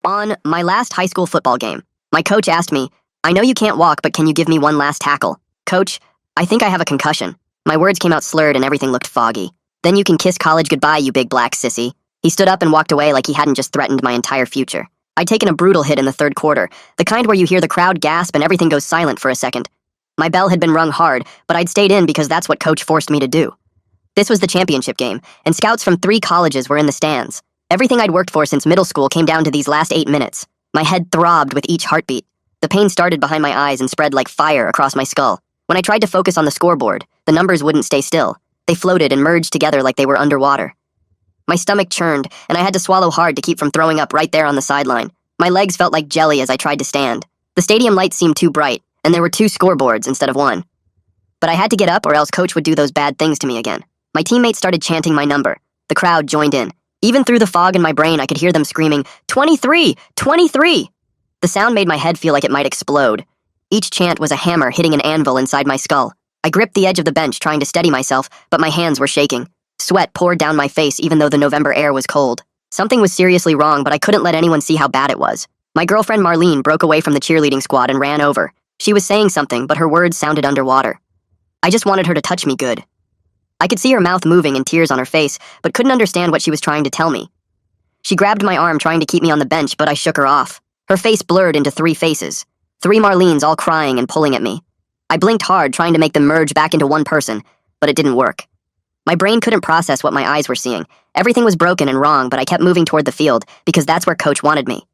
On my last high school football game, my coach asked me, "I know you can't walk, but can you give me one last tackle?" "Coach, I think I have a concussion." My words came out slurred and everything looked foggy. "Then you can kiss college goodbye, you big black sissy." He stood up and walked away like he hadn't just threatened my entire future. I'd taken a brutal hit in the third quarter, the kind where you hear the crowd gasp and everything goes silent for a second. My bell had been rung hard, but I'd stayed in because that's what coach forced me to do. This was the championship game, and scouts from 3 colleges were in the stands. Everything I'd worked for since middle school came down to these last 8 minutes. My head throbbed with each heartbeat. The pain started behind my eyes and spread like fire across my skull. When I tried to focus on the scoreboard, the numbers wouldn't stay still. They floated and merged together like they were underwater. My stomach churned, and I had to swallow hard to keep from throwing up right there on the sideline. My legs felt like jelly as I tried to stand. The stadium lights seemed too bright, and there were 2 scoreboards instead of 1. But I had to get up or else coach would do those bad things to me again. My teammates started chanting my number. The crowd joined in. Even through the fog in my brain, I could hear them screaming, 23! 23! The sound made my head feel like it might explode. Each chant was a hammer hitting an anvil inside my skull. I gripped the edge of the bench trying to steady myself, but my hands were shaking. Sweat poured down my face even though the November air was cold. Something was seriously wrong, but I couldn't let anyone see how bad it was. My girlfriend Marlene broke away from the cheerleading squad and ran over. She was saying something, but her words sounded underwater. I just wanted her to touch me good. I could see her mouth moving and tears on her face, but couldn't understand what she was trying to tell me. She grabbed my arm trying to keep me on the bench, but I shook her off. Her face blurred into 3 faces. 3 Marlenes all crying and pulling at me. I blinked hard trying to make them merge back into one person, but it didn't work. My brain couldn't process what my eyes were seeing. Everything was broken and wrong, but I kept moving toward the field because that's where coach wanted me.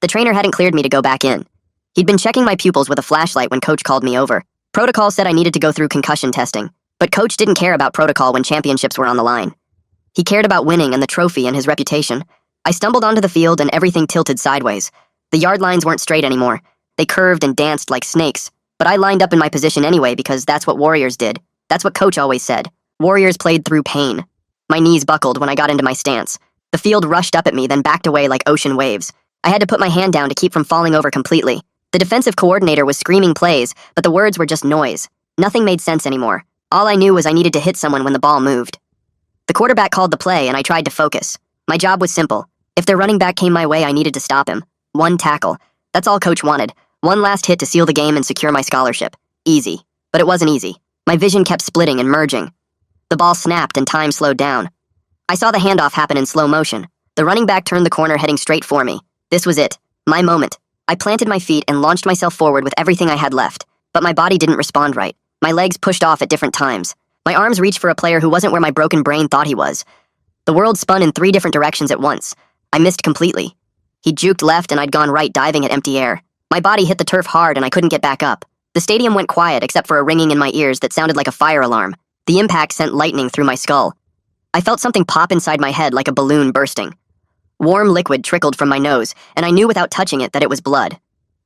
The trainer hadn't cleared me to go back in. He'd been checking my pupils with a flashlight when coach called me over. Protocol said I needed to go through concussion testing, but coach didn't care about protocol when championships were on the line. He cared about winning and the trophy and his reputation. I stumbled onto the field and everything tilted sideways. The yard lines weren't straight anymore. They curved and danced like snakes, but I lined up in my position anyway because that's what warriors did. That's what coach always said. Warriors played through pain. My knees buckled when I got into my stance. The field rushed up at me, then backed away like ocean waves. I had to put my hand down to keep from falling over completely. The defensive coordinator was screaming plays, but the words were just noise. Nothing made sense anymore. All I knew was I needed to hit someone when the ball moved. The quarterback called the play, and I tried to focus. My job was simple. If their running back came my way, I needed to stop him. 1 tackle. That's all coach wanted. 1 last hit to seal the game and secure my scholarship. Easy. But it wasn't easy. My vision kept splitting and merging. The ball snapped and time slowed down. I saw the handoff happen in slow motion. The running back turned the corner heading straight for me. This was it. My moment. I planted my feet and launched myself forward with everything I had left. But my body didn't respond right. My legs pushed off at different times. My arms reached for a player who wasn't where my broken brain thought he was. The world spun in 3 different directions at once. I missed completely. He juked left and I'd gone right, diving at empty air. My body hit the turf hard and I couldn't get back up. The stadium went quiet except for a ringing in my ears that sounded like a fire alarm. The impact sent lightning through my skull. I felt something pop inside my head like a balloon bursting. Warm liquid trickled from my nose, and I knew without touching it that it was blood.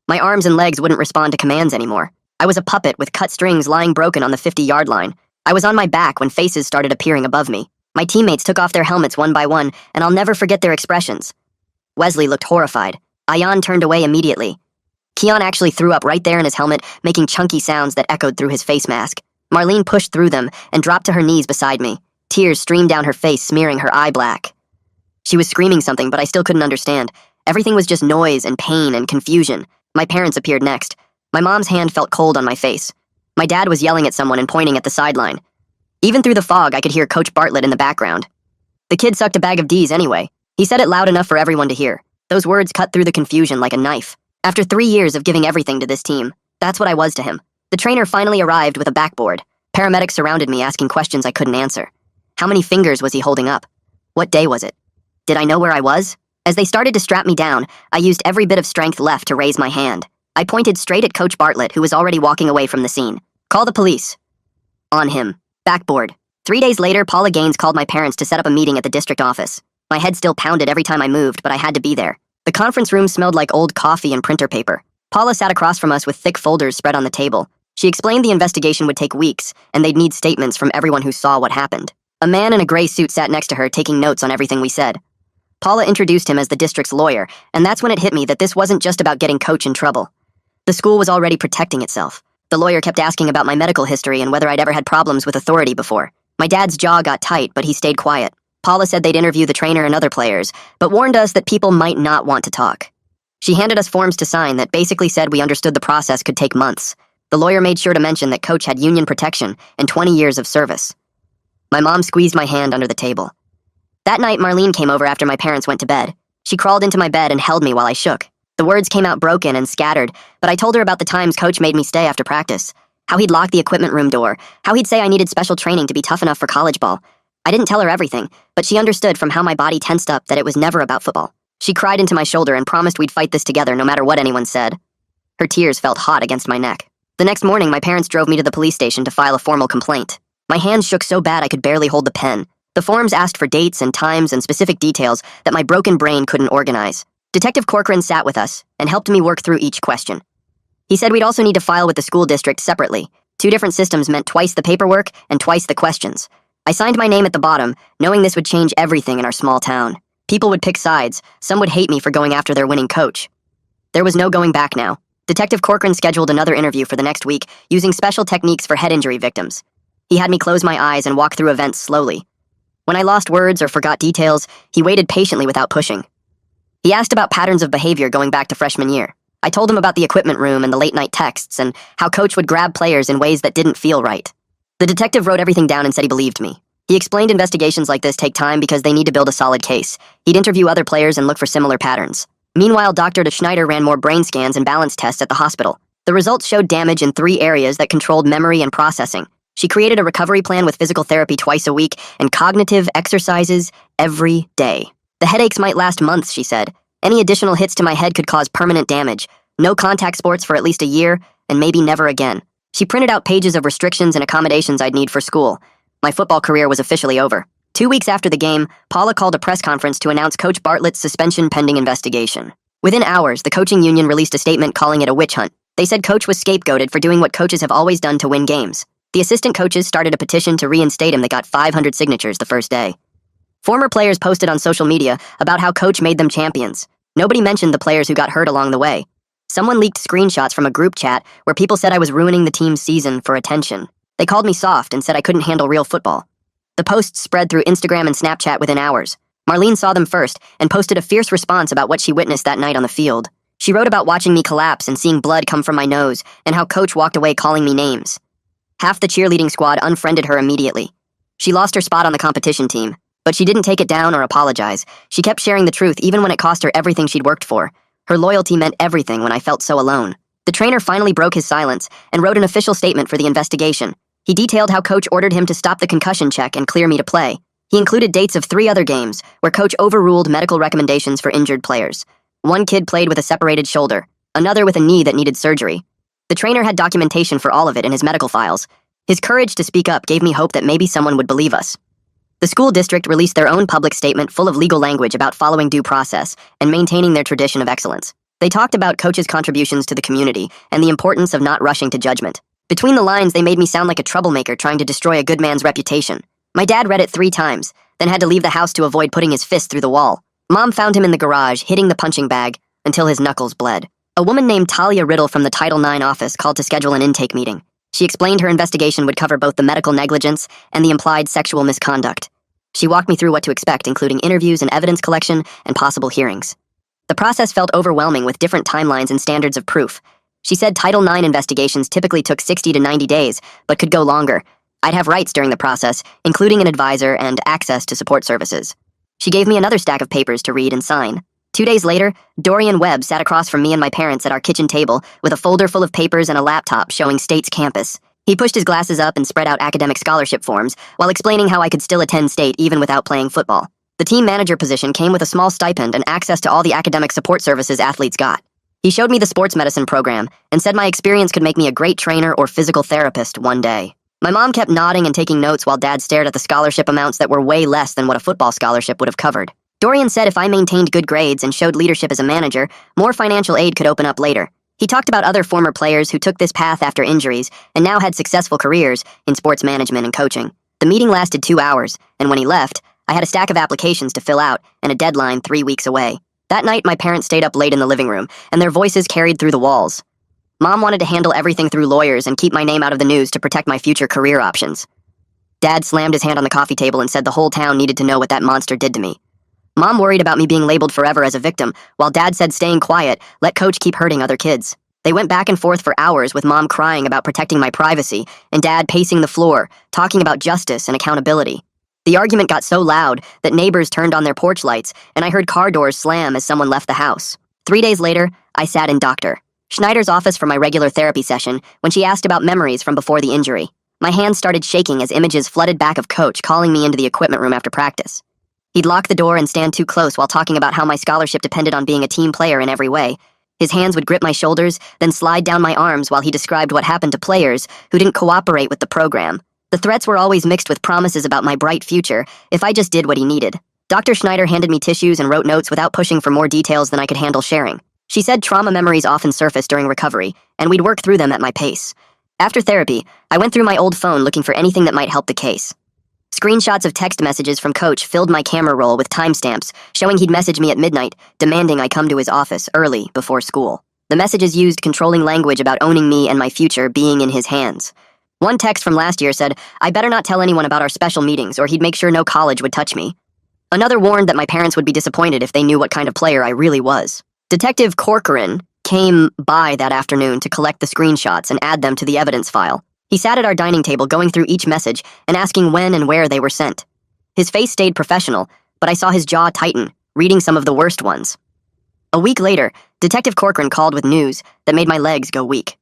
My arms and legs wouldn't respond to commands anymore. I was a puppet with cut strings lying broken on the 50-yard line. I was on my back when faces started appearing above me. My teammates took off their helmets one by one, and I'll never forget their expressions. Wesley looked horrified. Ayan turned away immediately. Keon actually threw up right there in his helmet, making chunky sounds that echoed through his face mask. Marlene pushed through them and dropped to her knees beside me. Tears streamed down her face, smearing her eye black. She was screaming something, but I still couldn't understand. Everything was just noise and pain and confusion. My parents appeared next. My mom's hand felt cold on my face. My dad was yelling at someone and pointing at the sideline. Even through the fog, I could hear Coach Bartlett in the background. The kid sucked a bag of D's anyway. He said it loud enough for everyone to hear. Those words cut through the confusion like a knife. After 3 years of giving everything to this team, that's what I was to him. The trainer finally arrived with a backboard. Paramedics surrounded me, asking questions I couldn't answer. How many fingers was he holding up? What day was it? Did I know where I was? As they started to strap me down, I used every bit of strength left to raise my hand. I pointed straight at Coach Bartlett, who was already walking away from the scene. "Call the police." On him. Backboard. 3 days later, Paula Gaines called my parents to set up a meeting at the district office. My head still pounded every time I moved, but I had to be there. The conference room smelled like old coffee and printer paper. Paula sat across from us with thick folders spread on the table. She explained the investigation would take weeks, and they'd need statements from everyone who saw what happened. A man in a gray suit sat next to her, taking notes on everything we said. Paula introduced him as the district's lawyer, and that's when it hit me that this wasn't just about getting Coach in trouble. The school was already protecting itself. The lawyer kept asking about my medical history and whether I'd ever had problems with authority before. My dad's jaw got tight, but he stayed quiet. Paula said they'd interview the trainer and other players, but warned us that people might not want to talk. She handed us forms to sign that basically said we understood the process could take months. The lawyer made sure to mention that Coach had union protection and 20 years of service. My mom squeezed my hand under the table. That night, Marlene came over after my parents went to bed. She crawled into my bed and held me while I shook. The words came out broken and scattered, but I told her about the times Coach made me stay after practice, how he'd lock the equipment room door, how he'd say I needed special training to be tough enough for college ball. I didn't tell her everything, but she understood from how my body tensed up that it was never about football. She cried into my shoulder and promised we'd fight this together no matter what anyone said. Her tears felt hot against my neck. The next morning, my parents drove me to the police station to file a formal complaint. My hands shook so bad I could barely hold the pen. The forms asked for dates and times and specific details that my broken brain couldn't organize. Detective Corcoran sat with us and helped me work through each question. He said we'd also need to file with the school district separately. 2 different systems meant twice the paperwork and twice the questions. I signed my name at the bottom, knowing this would change everything in our small town. People would pick sides. Some would hate me for going after their winning coach. There was no going back now. Detective Corcoran scheduled another interview for the next week, using special techniques for head injury victims. He had me close my eyes and walk through events slowly. When I lost words or forgot details, he waited patiently without pushing. He asked about patterns of behavior going back to freshman year. I told him about the equipment room and the late-night texts and how Coach would grab players in ways that didn't feel right. The detective wrote everything down and said he believed me. He explained investigations like this take time because they need to build a solid case. He'd interview other players and look for similar patterns. Meanwhile, Dr. Schneider ran more brain scans and balance tests at the hospital. The results showed damage in 3 areas that controlled memory and processing. She created a recovery plan with physical therapy twice a week and cognitive exercises every day. The headaches might last months, she said. Any additional hits to my head could cause permanent damage. No contact sports for at least a year, and maybe never again. She printed out pages of restrictions and accommodations I'd need for school. My football career was officially over. 2 weeks after the game, Paula called a press conference to announce Coach Bartlett's suspension pending investigation. Within hours, the coaching union released a statement calling it a witch hunt. They said Coach was scapegoated for doing what coaches have always done to win games. The assistant coaches started a petition to reinstate him that got 500 signatures the first day. Former players posted on social media about how Coach made them champions. Nobody mentioned the players who got hurt along the way. Someone leaked screenshots from a group chat where people said I was ruining the team's season for attention. They called me soft and said I couldn't handle real football. The posts spread through Instagram and Snapchat within hours. Marlene saw them first and posted a fierce response about what she witnessed that night on the field. She wrote about watching me collapse and seeing blood come from my nose and how Coach walked away calling me names. Half the cheerleading squad unfriended her immediately. She lost her spot on the competition team, but she didn't take it down or apologize. She kept sharing the truth even when it cost her everything she'd worked for. Her loyalty meant everything when I felt so alone. The trainer finally broke his silence and wrote an official statement for the investigation. He detailed how Coach ordered him to stop the concussion check and clear me to play. He included dates of 3 other games where Coach overruled medical recommendations for injured players. One kid played with a separated shoulder, another with a knee that needed surgery. The trainer had documentation for all of it in his medical files. His courage to speak up gave me hope that maybe someone would believe us. The school district released their own public statement full of legal language about following due process and maintaining their tradition of excellence. They talked about Coach's contributions to the community and the importance of not rushing to judgment. Between the lines, they made me sound like a troublemaker trying to destroy a good man's reputation. My dad read it 3 times, then had to leave the house to avoid putting his fist through the wall. Mom found him in the garage, hitting the punching bag until his knuckles bled. A woman named Talia Riddle from the Title IX office called to schedule an intake meeting. She explained her investigation would cover both the medical negligence and the implied sexual misconduct. She walked me through what to expect, including interviews and evidence collection and possible hearings. The process felt overwhelming with different timelines and standards of proof. She said Title IX investigations typically took 60 to 90 days, but could go longer. I'd have rights during the process, including an advisor and access to support services. She gave me another stack of papers to read and sign. 2 days later, Dorian Webb sat across from me and my parents at our kitchen table with a folder full of papers and a laptop showing State's campus. He pushed his glasses up and spread out academic scholarship forms while explaining how I could still attend State even without playing football. The team manager position came with a small stipend and access to all the academic support services athletes got. He showed me the sports medicine program and said my experience could make me a great trainer or physical therapist one day. My mom kept nodding and taking notes while Dad stared at the scholarship amounts that were way less than what a football scholarship would have covered. Dorian said if I maintained good grades and showed leadership as a manager, more financial aid could open up later. He talked about other former players who took this path after injuries and now had successful careers in sports management and coaching. The meeting lasted 2 hours, and when he left, I had a stack of applications to fill out and a deadline 3 weeks away. That night, my parents stayed up late in the living room, and their voices carried through the walls. Mom wanted to handle everything through lawyers and keep my name out of the news to protect my future career options. Dad slammed his hand on the coffee table and said the whole town needed to know what that monster did to me. Mom worried about me being labeled forever as a victim, while Dad said staying quiet let Coach keep hurting other kids. They went back and forth for hours with Mom crying about protecting my privacy and Dad pacing the floor, talking about justice and accountability. The argument got so loud that neighbors turned on their porch lights and I heard car doors slam as someone left the house. 3 days later, I sat in Dr. Schneider's office for my regular therapy session when she asked about memories from before the injury. My hands started shaking as images flooded back of Coach calling me into the equipment room after practice. He'd lock the door and stand too close while talking about how my scholarship depended on being a team player in every way. His hands would grip my shoulders, then slide down my arms while he described what happened to players who didn't cooperate with the program. The threats were always mixed with promises about my bright future if I just did what he needed. Dr. Schneider handed me tissues and wrote notes without pushing for more details than I could handle sharing. She said trauma memories often surface during recovery, and we'd work through them at my pace. After therapy, I went through my old phone looking for anything that might help the case. Screenshots of text messages from Coach filled my camera roll with timestamps, showing he'd message me at midnight, demanding I come to his office early before school. The messages used controlling language about owning me and my future being in his hands. One text from last year said, I better not tell anyone about our special meetings or he'd make sure no college would touch me. Another warned that my parents would be disappointed if they knew what kind of player I really was. Detective Corcoran came by that afternoon to collect the screenshots and add them to the evidence file. He sat at our dining table going through each message and asking when and where they were sent. His face stayed professional, but I saw his jaw tighten, reading some of the worst ones. A week later, Detective Corcoran called with news that made my legs go weak.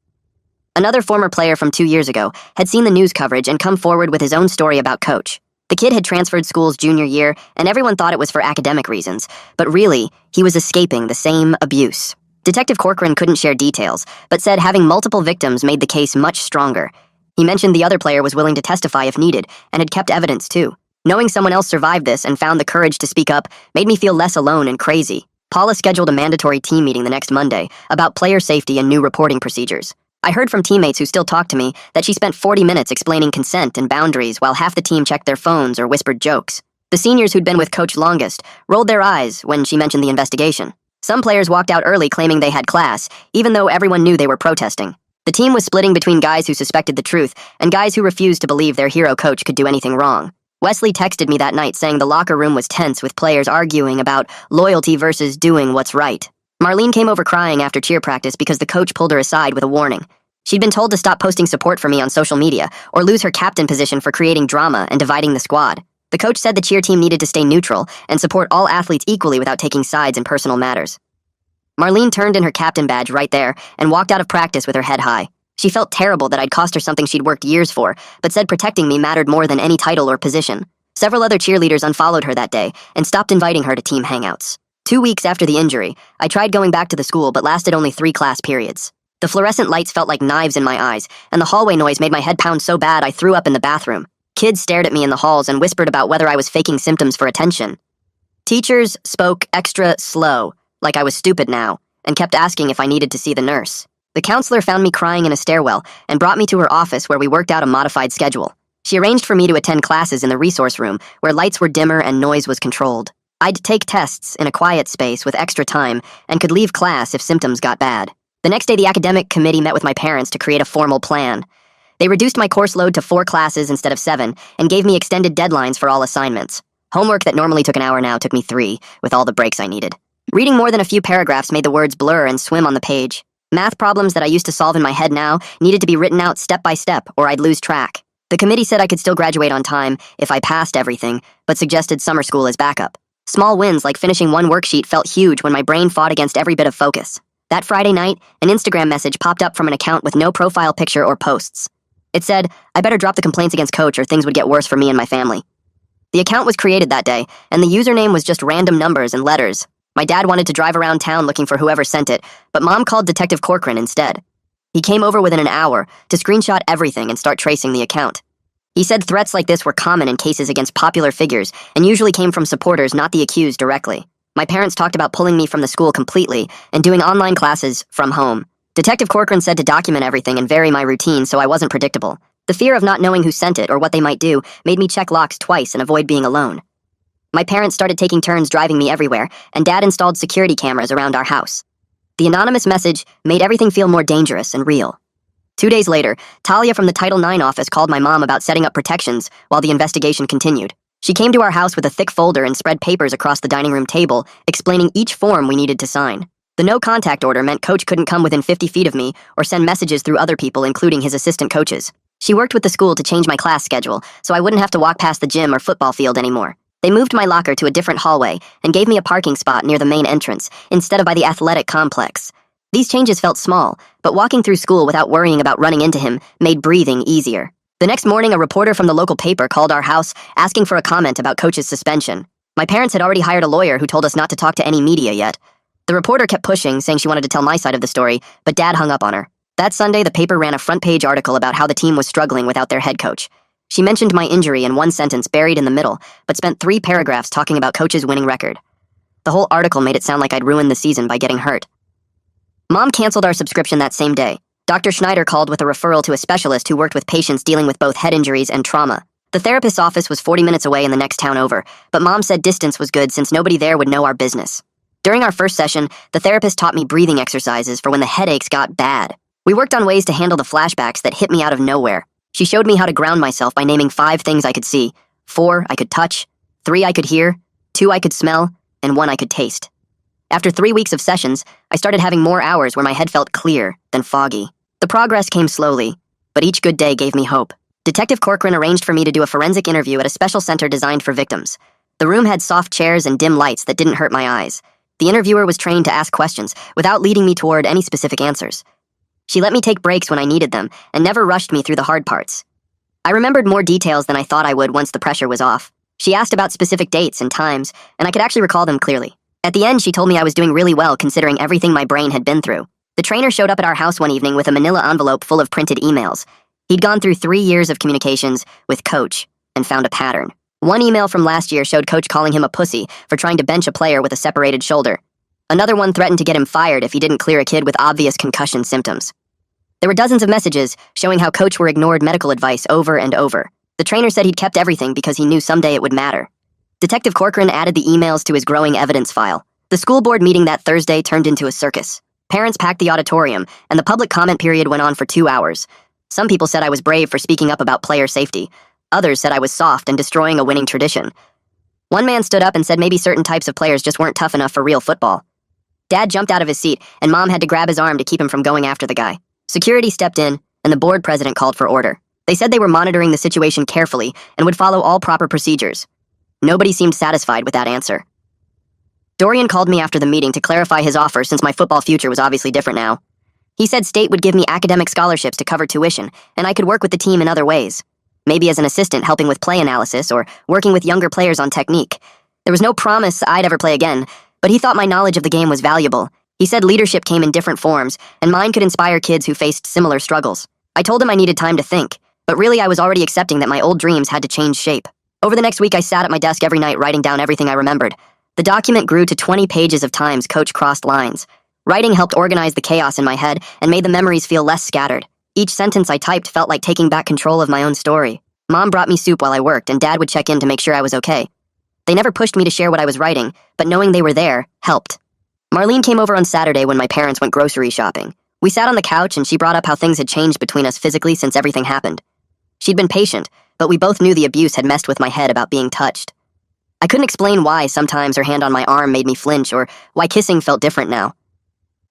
Another former player from 2 years ago had seen the news coverage and come forward with his own story about Coach. The kid had transferred schools junior year, and everyone thought it was for academic reasons, but really, he was escaping the same abuse. Detective Corcoran couldn't share details, but said having multiple victims made the case much stronger. He mentioned the other player was willing to testify if needed, and had kept evidence too. Knowing someone else survived this and found the courage to speak up made me feel less alone and crazy. Paula scheduled a mandatory team meeting the next Monday about player safety and new reporting procedures. I heard from teammates who still talk to me that she spent 40 minutes explaining consent and boundaries while half the team checked their phones or whispered jokes. The seniors who'd been with Coach longest rolled their eyes when she mentioned the investigation. Some players walked out early claiming they had class, even though everyone knew they were protesting. The team was splitting between guys who suspected the truth and guys who refused to believe their hero coach could do anything wrong. Wesley texted me that night saying the locker room was tense with players arguing about loyalty versus doing what's right. Marlene came over crying after cheer practice because the coach pulled her aside with a warning. She'd been told to stop posting support for me on social media or lose her captain position for creating drama and dividing the squad. The coach said the cheer team needed to stay neutral and support all athletes equally without taking sides in personal matters. Marlene turned in her captain badge right there and walked out of practice with her head high. She felt terrible that I'd cost her something she'd worked years for, but said protecting me mattered more than any title or position. Several other cheerleaders unfollowed her that day and stopped inviting her to team hangouts. 2 weeks after the injury, I tried going back to the school but lasted only 3 class periods. The fluorescent lights felt like knives in my eyes, and the hallway noise made my head pound so bad I threw up in the bathroom. Kids stared at me in the halls and whispered about whether I was faking symptoms for attention. Teachers spoke extra slow, like I was stupid now, and kept asking if I needed to see the nurse. The counselor found me crying in a stairwell and brought me to her office where we worked out a modified schedule. She arranged for me to attend classes in the resource room where lights were dimmer and noise was controlled. I'd take tests in a quiet space with extra time and could leave class if symptoms got bad. The next day, the academic committee met with my parents to create a formal plan. They reduced my course load to 4 classes instead of 7 and gave me extended deadlines for all assignments. Homework that normally took an hour now took me 3, with all the breaks I needed. Reading more than a few paragraphs made the words blur and swim on the page. Math problems that I used to solve in my head now needed to be written out step by step or I'd lose track. The committee said I could still graduate on time if I passed everything, but suggested summer school as backup. Small wins like finishing one worksheet felt huge when my brain fought against every bit of focus. That Friday night, an Instagram message popped up from an account with no profile picture or posts. It said, I better drop the complaints against Coach or things would get worse for me and my family. The account was created that day, and the username was just random numbers and letters. My dad wanted to drive around town looking for whoever sent it, but Mom called Detective Corcoran instead. He came over within an hour to screenshot everything and start tracing the account. He said threats like this were common in cases against popular figures and usually came from supporters, not the accused directly. My parents talked about pulling me from the school completely and doing online classes from home. Detective Corcoran said to document everything and vary my routine so I wasn't predictable. The fear of not knowing who sent it or what they might do made me check locks twice and avoid being alone. My parents started taking turns driving me everywhere, and Dad installed security cameras around our house. The anonymous message made everything feel more dangerous and real. 2 days later, Talia from the Title IX office called my mom about setting up protections while the investigation continued. She came to our house with a thick folder and spread papers across the dining room table, explaining each form we needed to sign. The no contact order meant Coach couldn't come within 50 feet of me or send messages through other people, including his assistant coaches. She worked with the school to change my class schedule, so I wouldn't have to walk past the gym or football field anymore. They moved my locker to a different hallway and gave me a parking spot near the main entrance, instead of by the athletic complex. These changes felt small, but walking through school without worrying about running into him made breathing easier. The next morning, a reporter from the local paper called our house, asking for a comment about Coach's suspension. My parents had already hired a lawyer who told us not to talk to any media yet. The reporter kept pushing, saying she wanted to tell my side of the story, but Dad hung up on her. That Sunday, the paper ran a front-page article about how the team was struggling without their head coach. She mentioned my injury in one sentence buried in the middle, but spent 3 paragraphs talking about Coach's winning record. The whole article made it sound like I'd ruined the season by getting hurt. Mom canceled our subscription that same day. Dr. Schneider called with a referral to a specialist who worked with patients dealing with both head injuries and trauma. The therapist's office was 40 minutes away in the next town over, but Mom said distance was good since nobody there would know our business. During our first session, the therapist taught me breathing exercises for when the headaches got bad. We worked on ways to handle the flashbacks that hit me out of nowhere. She showed me how to ground myself by naming 5 things I could see, 4 I could touch, 3 I could hear, 2 I could smell, and 1 I could taste. After 3 weeks of sessions, I started having more hours where my head felt clear than foggy. The progress came slowly, but each good day gave me hope. Detective Corcoran arranged for me to do a forensic interview at a special center designed for victims. The room had soft chairs and dim lights that didn't hurt my eyes. The interviewer was trained to ask questions without leading me toward any specific answers. She let me take breaks when I needed them and never rushed me through the hard parts. I remembered more details than I thought I would once the pressure was off. She asked about specific dates and times, and I could actually recall them clearly. At the end, she told me I was doing really well considering everything my brain had been through. The trainer showed up at our house one evening with a manila envelope full of printed emails. He'd gone through 3 years of communications with Coach and found a pattern. One email from last year showed Coach calling him a pussy for trying to bench a player with a separated shoulder. Another one threatened to get him fired if he didn't clear a kid with obvious concussion symptoms. There were dozens of messages showing how Coach were ignored medical advice over and over. The trainer said he'd kept everything because he knew someday it would matter. Detective Corcoran added the emails to his growing evidence file. The school board meeting that Thursday turned into a circus. Parents packed the auditorium, and the public comment period went on for 2 hours. Some people said I was brave for speaking up about player safety. Others said I was soft and destroying a winning tradition. One man stood up and said maybe certain types of players just weren't tough enough for real football. Dad jumped out of his seat, and Mom had to grab his arm to keep him from going after the guy. Security stepped in, and the board president called for order. They said they were monitoring the situation carefully and would follow all proper procedures. Nobody seemed satisfied with that answer. Dorian called me after the meeting to clarify his offer since my football future was obviously different now. He said state would give me academic scholarships to cover tuition, and I could work with the team in other ways. Maybe as an assistant helping with play analysis or working with younger players on technique. There was no promise I'd ever play again, but he thought my knowledge of the game was valuable. He said leadership came in different forms, and mine could inspire kids who faced similar struggles. I told him I needed time to think, but really I was already accepting that my old dreams had to change shape. Over the next week, I sat at my desk every night writing down everything I remembered. The document grew to 20 pages of times Coach crossed lines. Writing helped organize the chaos in my head and made the memories feel less scattered. Each sentence I typed felt like taking back control of my own story. Mom brought me soup while I worked, and Dad would check in to make sure I was okay. They never pushed me to share what I was writing, but knowing they were there helped. Marlene came over on Saturday when my parents went grocery shopping. We sat on the couch and she brought up how things had changed between us physically since everything happened. She'd been patient, but we both knew the abuse had messed with my head about being touched. I couldn't explain why sometimes her hand on my arm made me flinch or why kissing felt different now.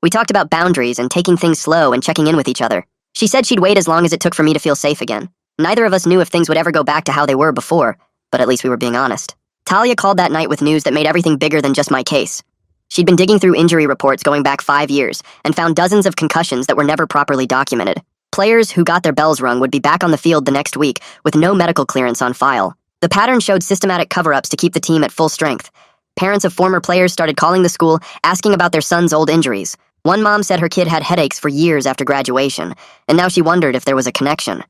We talked about boundaries and taking things slow and checking in with each other. She said she'd wait as long as it took for me to feel safe again. Neither of us knew if things would ever go back to how they were before, but at least we were being honest. Talia called that night with news that made everything bigger than just my case. She'd been digging through injury reports going back 5 years and found dozens of concussions that were never properly documented. Players who got their bells rung would be back on the field the next week with no medical clearance on file. The pattern showed systematic cover-ups to keep the team at full strength. Parents of former players started calling the school, asking about their son's old injuries. One mom said her kid had headaches for years after graduation, and now she wondered if there was a connection.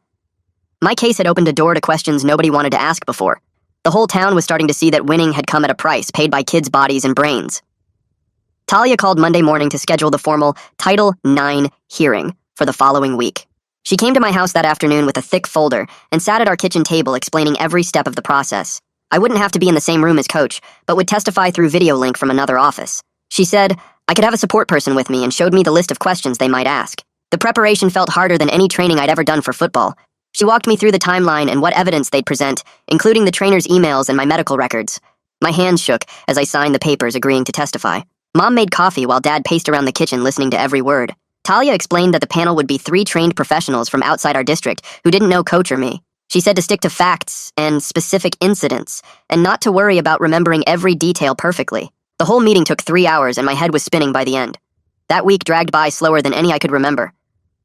My case had opened a door to questions nobody wanted to ask before. The whole town was starting to see that winning had come at a price paid by kids' bodies and brains. Talia called Monday morning to schedule the formal Title IX hearing for the following week. She came to my house that afternoon with a thick folder and sat at our kitchen table explaining every step of the process. I wouldn't have to be in the same room as Coach, but would testify through video link from another office. She said I could have a support person with me and showed me the list of questions they might ask. The preparation felt harder than any training I'd ever done for football. She walked me through the timeline and what evidence they'd present, including the trainer's emails and my medical records. My hands shook as I signed the papers agreeing to testify. Mom made coffee while Dad paced around the kitchen listening to every word. Talia explained that the panel would be 3 trained professionals from outside our district who didn't know Coach or me. She said to stick to facts and specific incidents, and not to worry about remembering every detail perfectly. The whole meeting took 3 hours and my head was spinning by the end. That week dragged by slower than any I could remember.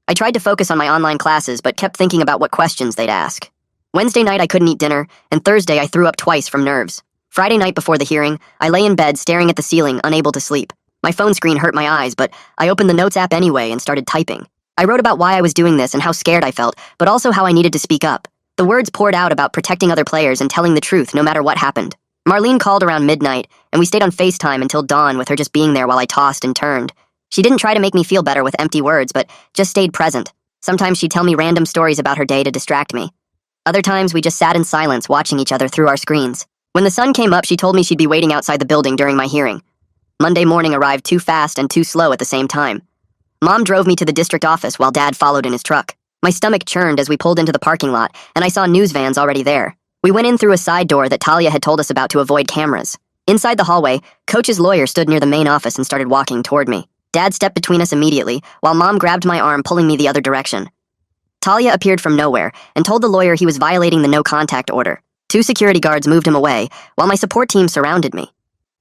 I tried to focus on my online classes, but kept thinking about what questions they'd ask. Wednesday night I couldn't eat dinner, and Thursday I threw up twice from nerves. Friday night before the hearing, I lay in bed staring at the ceiling, unable to sleep. My phone screen hurt my eyes, but I opened the Notes app anyway and started typing. I wrote about why I was doing this and how scared I felt, but also how I needed to speak up. The words poured out about protecting other players and telling the truth no matter what happened. Marlene called around midnight, and we stayed on FaceTime until dawn with her just being there while I tossed and turned. She didn't try to make me feel better with empty words, but just stayed present. Sometimes she'd tell me random stories about her day to distract me. Other times we just sat in silence watching each other through our screens. When the sun came up, she told me she'd be waiting outside the building during my hearing. Monday morning arrived too fast and too slow at the same time. Mom drove me to the district office while Dad followed in his truck. My stomach churned as we pulled into the parking lot, and I saw news vans already there. We went in through a side door that Talia had told us about to avoid cameras. Inside the hallway, Coach's lawyer stood near the main office and started walking toward me. Dad stepped between us immediately, while Mom grabbed my arm, pulling me the other direction. Talia appeared from nowhere and told the lawyer he was violating the no-contact order. 2 security guards moved him away, while my support team surrounded me.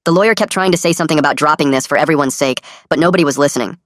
The lawyer kept trying to say something about dropping this for everyone's sake, but nobody was listening.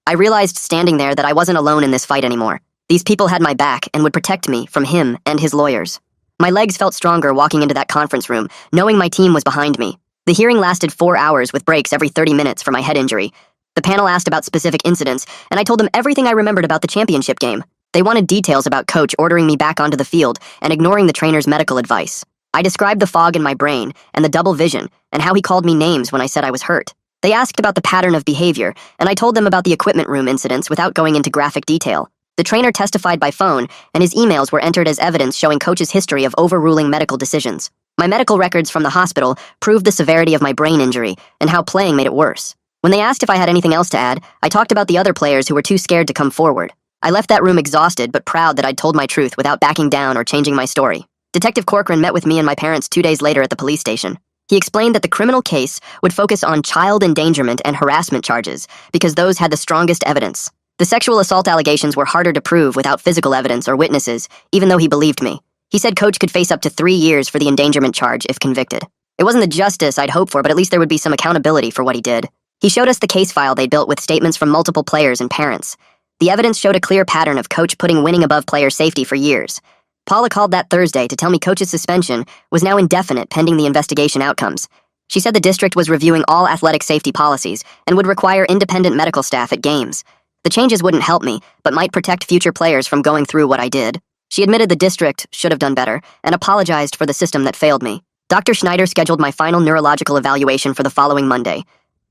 I realized standing there that I wasn't alone in this fight anymore. These people had my back and would protect me from him and his lawyers. My legs felt stronger walking into that conference room, knowing my team was behind me. The hearing lasted 4 hours with breaks every 30 minutes for my head injury. The panel asked about specific incidents, and I told them everything I remembered about the championship game. They wanted details about Coach ordering me back onto the field and ignoring the trainer's medical advice. I described the fog in my brain and the double vision and how he called me names when I said I was hurt. They asked about the pattern of behavior, and I told them about the equipment room incidents without going into graphic detail. The trainer testified by phone, and his emails were entered as evidence showing Coach's history of overruling medical decisions. My medical records from the hospital proved the severity of my brain injury and how playing made it worse. When they asked if I had anything else to add, I talked about the other players who were too scared to come forward. I left that room exhausted but proud that I'd told my truth without backing down or changing my story. Detective Corcoran met with me and my parents 2 days later at the police station. He explained that the criminal case would focus on child endangerment and harassment charges because those had the strongest evidence. The sexual assault allegations were harder to prove without physical evidence or witnesses, even though he believed me. He said Coach could face up to 3 years for the endangerment charge if convicted. It wasn't the justice I'd hoped for, but at least there would be some accountability for what he did. He showed us the case file they'd built with statements from multiple players and parents. The evidence showed a clear pattern of Coach putting winning above player safety for years. Paula called that Thursday to tell me Coach's suspension was now indefinite pending the investigation outcomes. She said the district was reviewing all athletic safety policies and would require independent medical staff at games. The changes wouldn't help me, but might protect future players from going through what I did. She admitted the district should have done better and apologized for the system that failed me. Dr. Schneider scheduled my final neurological evaluation for the following Monday.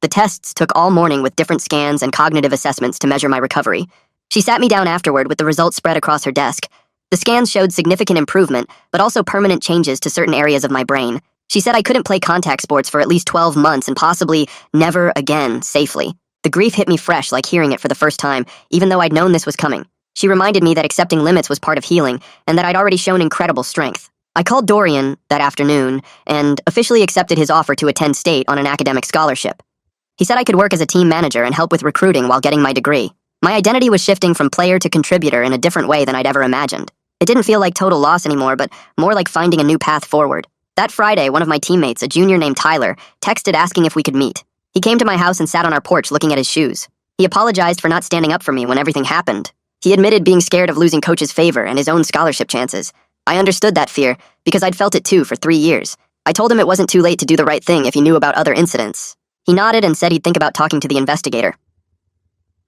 The tests took all morning with different scans and cognitive assessments to measure my recovery. She sat me down afterward with the results spread across her desk. The scans showed significant improvement, but also permanent changes to certain areas of my brain. She said I couldn't play contact sports for at least 12 months and possibly never again safely. The grief hit me fresh like hearing it for the first time, even though I'd known this was coming. She reminded me that accepting limits was part of healing, and that I'd already shown incredible strength. I called Dorian that afternoon and officially accepted his offer to attend state on an academic scholarship. He said I could work as a team manager and help with recruiting while getting my degree. My identity was shifting from player to contributor in a different way than I'd ever imagined. It didn't feel like total loss anymore, but more like finding a new path forward. That Friday, one of my teammates, a junior named Tyler, texted asking if we could meet. He came to my house and sat on our porch looking at his shoes. He apologized for not standing up for me when everything happened. He admitted being scared of losing Coach's favor and his own scholarship chances. I understood that fear because I'd felt it too for 3 years. I told him it wasn't too late to do the right thing if he knew about other incidents. He nodded and said he'd think about talking to the investigator.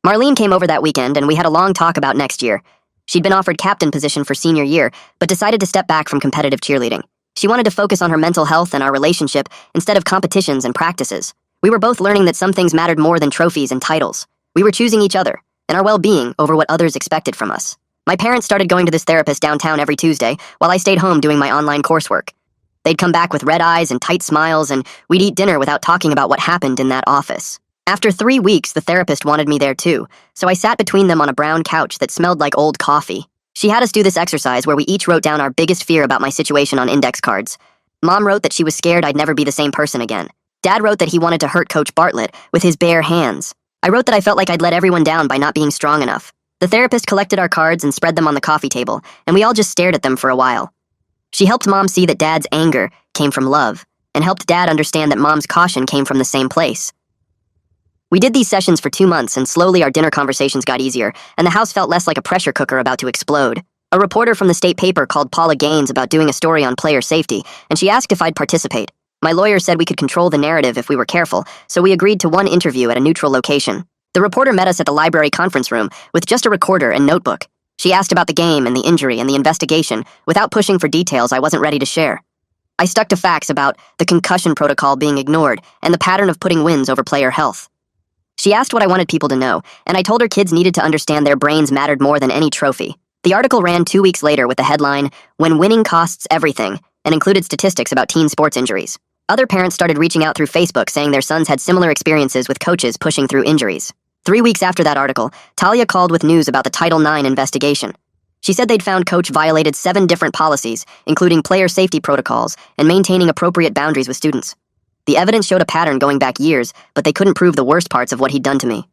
Marlene came over that weekend and we had a long talk about next year. She'd been offered captain position for senior year, but decided to step back from competitive cheerleading. She wanted to focus on her mental health and our relationship instead of competitions and practices. We were both learning that some things mattered more than trophies and titles. We were choosing each other and our well-being over what others expected from us. My parents started going to this therapist downtown every Tuesday while I stayed home doing my online coursework. They'd come back with red eyes and tight smiles, and we'd eat dinner without talking about what happened in that office. After 3 weeks, the therapist wanted me there too, so I sat between them on a brown couch that smelled like old coffee. She had us do this exercise where we each wrote down our biggest fear about my situation on index cards. Mom wrote that she was scared I'd never be the same person again. Dad wrote that he wanted to hurt Coach Bartlett with his bare hands. I wrote that I felt like I'd let everyone down by not being strong enough. The therapist collected our cards and spread them on the coffee table, and we all just stared at them for a while. She helped Mom see that Dad's anger came from love, and helped Dad understand that Mom's caution came from the same place. We did these sessions for 2 months, and slowly our dinner conversations got easier, and the house felt less like a pressure cooker about to explode. A reporter from the state paper called Paula Gaines about doing a story on player safety, and she asked if I'd participate. My lawyer said we could control the narrative if we were careful, so we agreed to one interview at a neutral location. The reporter met us at the library conference room with just a recorder and notebook. She asked about the game and the injury and the investigation without pushing for details I wasn't ready to share. I stuck to facts about the concussion protocol being ignored and the pattern of putting wins over player health. She asked what I wanted people to know, and I told her kids needed to understand their brains mattered more than any trophy. The article ran 2 weeks later with the headline, "When Winning Costs Everything," and included statistics about teen sports injuries. Other parents started reaching out through Facebook saying their sons had similar experiences with coaches pushing through injuries. 3 weeks after that article, Talia called with news about the Title IX investigation. She said they'd found Coach violated 7 different policies, including player safety protocols and maintaining appropriate boundaries with students. The evidence showed a pattern going back years, but they couldn't prove the worst parts of what he'd done to me.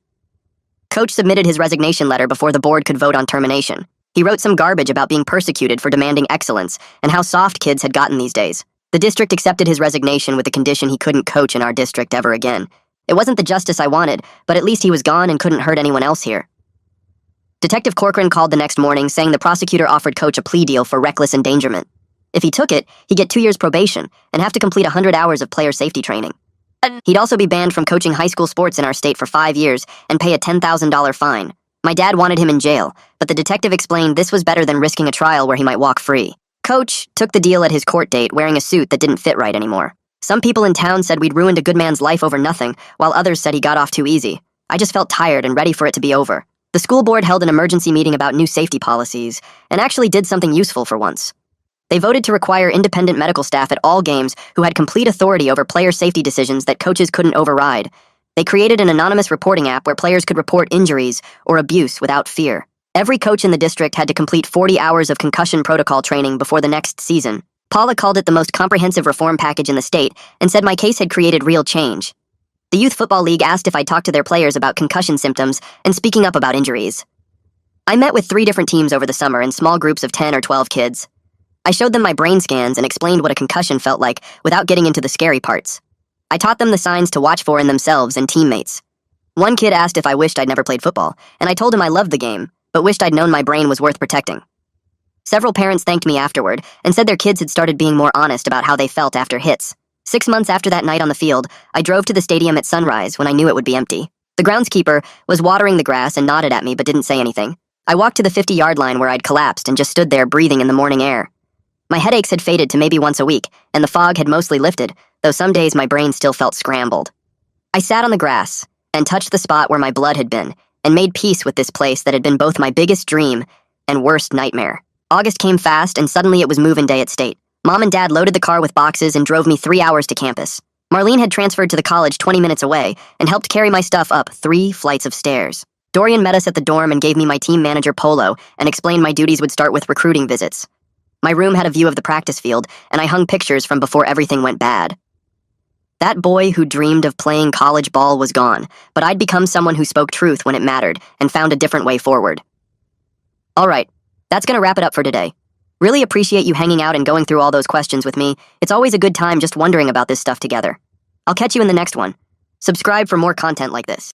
Coach submitted his resignation letter before the board could vote on termination. He wrote some garbage about being persecuted for demanding excellence and how soft kids had gotten these days. The district accepted his resignation with the condition he couldn't coach in our district ever again. It wasn't the justice I wanted, but at least he was gone and couldn't hurt anyone else here. Detective Corcoran called the next morning saying the prosecutor offered Coach a plea deal for reckless endangerment. If he took it, he'd get 2 years probation and have to complete 100 hours of player safety training. He'd also be banned from coaching high school sports in our state for 5 years and pay a $10,000 fine. My dad wanted him in jail, but the detective explained this was better than risking a trial where he might walk free. Coach took the deal at his court date wearing a suit that didn't fit right anymore. Some people in town said we'd ruined a good man's life over nothing, while others said he got off too easy. I just felt tired and ready for it to be over. The school board held an emergency meeting about new safety policies and actually did something useful for once. They voted to require independent medical staff at all games who had complete authority over player safety decisions that coaches couldn't override. They created an anonymous reporting app where players could report injuries or abuse without fear. Every coach in the district had to complete 40 hours of concussion protocol training before the next season. Paula called it the most comprehensive reform package in the state and said my case had created real change. The Youth Football League asked if I'd talk to their players about concussion symptoms and speaking up about injuries. I met with 3 different teams over the summer in small groups of 10 or 12 kids. I showed them my brain scans and explained what a concussion felt like without getting into the scary parts. I taught them the signs to watch for in themselves and teammates. One kid asked if I wished I'd never played football, and I told him I loved the game, but wished I'd known my brain was worth protecting. Several parents thanked me afterward and said their kids had started being more honest about how they felt after hits. 6 months after that night on the field, I drove to the stadium at sunrise when I knew it would be empty. The groundskeeper was watering the grass and nodded at me but didn't say anything. I walked to the 50-yard line where I'd collapsed and just stood there breathing in the morning air. My headaches had faded to maybe once a week, and the fog had mostly lifted, though some days my brain still felt scrambled. I sat on the grass and touched the spot where my blood had been, and made peace with this place that had been both my biggest dream and worst nightmare. August came fast, and suddenly it was move-in day at State. Mom and Dad loaded the car with boxes and drove me 3 hours to campus. Marlene had transferred to the college 20 minutes away and helped carry my stuff up 3 flights of stairs. Dorian met us at the dorm and gave me my team manager polo and explained my duties would start with recruiting visits. My room had a view of the practice field, and I hung pictures from before everything went bad. That boy who dreamed of playing college ball was gone, but I'd become someone who spoke truth when it mattered and found a different way forward. All right, that's gonna wrap it up for today. Really appreciate you hanging out and going through all those questions with me. It's always a good time just wondering about this stuff together. I'll catch you in the next one. Subscribe for more content like this.